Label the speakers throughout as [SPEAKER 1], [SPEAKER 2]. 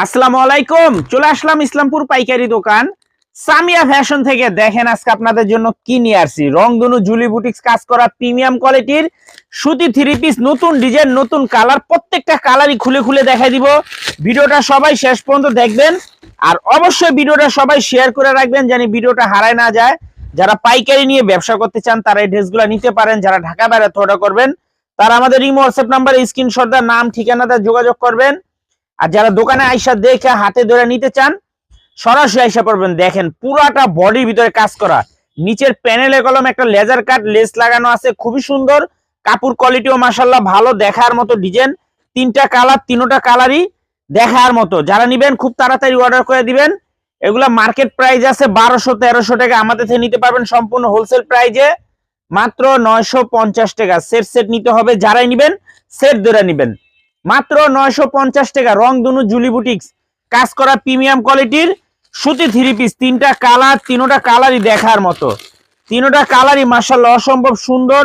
[SPEAKER 1] আসসালামু আলাইকুম। চলে আসলাম ইসলামপুর পাইকারি দোকান সামিয়া ফ্যাশন থেকে। দেখেন আজকে আপনাদের জন্য কি নিয়ে আসছি। রংধনু জুলি বুটিক্স কাজ করা প্রিমিয়াম কোয়ালিটির সুতি থ্রি পিস, নতুন ডিজাইন, নতুন কালার, প্রত্যেকটা কালারই খুলে খুলে দেখাই দিব। ভিডিওটা সবাই শেষ পর্যন্ত দেখবেন আর অবশ্যই ভিডিওটা সবাই শেয়ার করে রাখবেন জানি ভিডিওটা হারায় না যায়। যারা পাইকারি নিয়ে ব্যবসা করতে চান তারা এই ড্রেসগুলো নিতে পারেন। যারা ঢাকা বাইরে অর্ডার করবেন তারা আমাদের ইমো হোয়াটসঅ্যাপ নাম্বারে স্ক্রিনশট দিয়ে নাম ঠিকানাটা যোগাযোগ করবেন। আর যারা দোকানে আইসা দেখে হাতে ধরে নিতে চান সরাসরি আইসা পড়বেন। দেখেন পুরাটা বডির ভিতরে কাজ করা, নিচের প্যানেলে কলম একটা লেজার কাট লেস লাগানো আছে, খুবই সুন্দর। কাপড় কোয়ালিটিও মাশাআল্লাহ ভালো, দেখার মতো ডিজাইন। তিনটা কালার, তিনোটা কালারই দেখার মতো। যারা নিবেন খুব তাড়াতাড়ি অর্ডার করে দিবেন। এগুলা মার্কেট প্রাইস আছে 1200-1300 টাকা, আমাদের থেকে নিতে পারবেন সম্পূর্ণ হোলসেল প্রাইজে মাত্র 950 টাকা। সেট সেট নিতে হবে, যারাই নিবেন সেট ধরে নিবেন মাত্র 950 টাকা। রংধনু জুলি বুটিক্স কাজ করা প্রিমিয়াম কোয়ালিটির সুতি থ্রি পিস, তিনটা কালার, তিনোটা কালারই দেখার মতো। তিনোটা কালারই মাশাআল্লাহ অসম্ভব সুন্দর,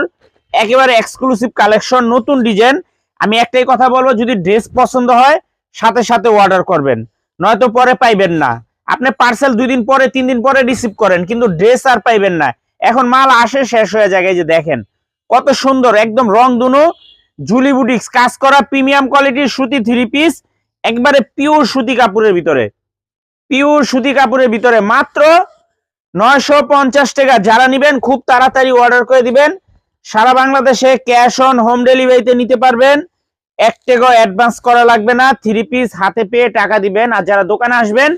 [SPEAKER 1] একেবারে এক্সক্লুসিভ কালেকশন, নতুন ডিজাইন। আমি একটাই কথা বলবো, যদি ড্রেস পছন্দ হয় সাথে সাথে অর্ডার করবেন, নয়তো পরে পাইবেন না। আপনি পার্সেল 2 দিন পরে 3 দিন পরে রিসিভ করেন, কিন্তু ড্রেস আর পাইবেন না। এখন মাল আসে শেষ হয়ে যায়। এই যে দেখেন কত সুন্দর, একদম রংধনু জুলি বুটিক্স কাজ করা প্রিমিয়াম কোয়ালিটির সুতি থ্রি পিস, একবারে পিওর সুতি কাপড়ের ভিতরে, পিওর সুতি কাপড়ের ভিতরে মাত্র 950 টাকা। যারা নিবেন খুব তাড়াতাড়ি অর্ডার করে দিবেন। সারা বাংলাদেশে ক্যাশ অন হোম ডেলিভারিতে নিতে পারবেন, 1 টাকাও অ্যাডভান্স করা লাগবে না। থ্রি পিস হাতে পেয়ে টাকা দিবেন। আর যারা দোকানে আসবেন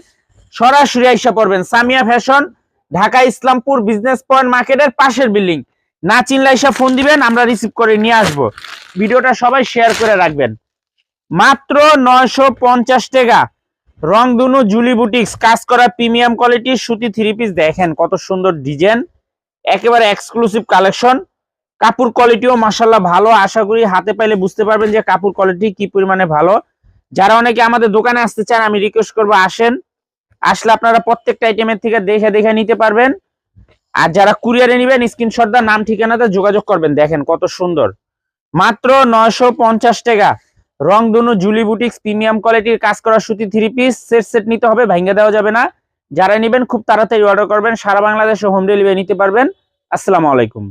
[SPEAKER 1] সরাসরি আইসা পড়বেন Samia fashion, Dhaka Islampur business point মার্কেটের পাশের বিল্ডিং। না চিনলে এসে ফোন দিবেন, আমরা রিসিভ করে নিয়ে আসবো। ভিডিওটা সবাই শেয়ার করে রাখবেন। মাত্র 950 টাকা। রংধনু জুলি বুটিক্স কাজ করা প্রিমিয়াম কোয়ালিটির সুতি থ্রি পিস, দেখেন কত সুন্দর ডিজাইন, একেবারে এক্সক্লুসিভ কালেকশন। কাপড় কোয়ালিটিও মাশাআল্লাহ ভালো, আশা করি হাতে পাইলে বুঝতে পারবেন যে কাপড় কোয়ালিটি কি পরিমাণে ভালো। যারা অনেকে আমাদের দোকানে আসতে চান আমি রিকোয়েস্ট করবো আসেন, আসলে আপনারা প্রত্যেকটা আইটেমের থেকে দেখে দেখে নিতে পারবেন। আর যারা কুরিয়ারে নেবেন স্ক্রিনশট দা নাম ঠিকানাতে যোগাযোগ করবেন। দেখেন কত সুন্দর, মাত্র 950 টাকা। রংধনু জুলি বুটিক্স প্রিমিয়াম কোয়ালিটির কাজ করা সুতি থ্রি পিস, সেট সেট নিতে হবে, ভাঙিয়ে দেওয়া যাবে না। যারা নেবেন খুব তাড়াতাড়ি অর্ডার করবেন, সারা বাংলাদেশে হোম ডেলিভারি নিতে পারবেন। আসসালামু আলাইকুম।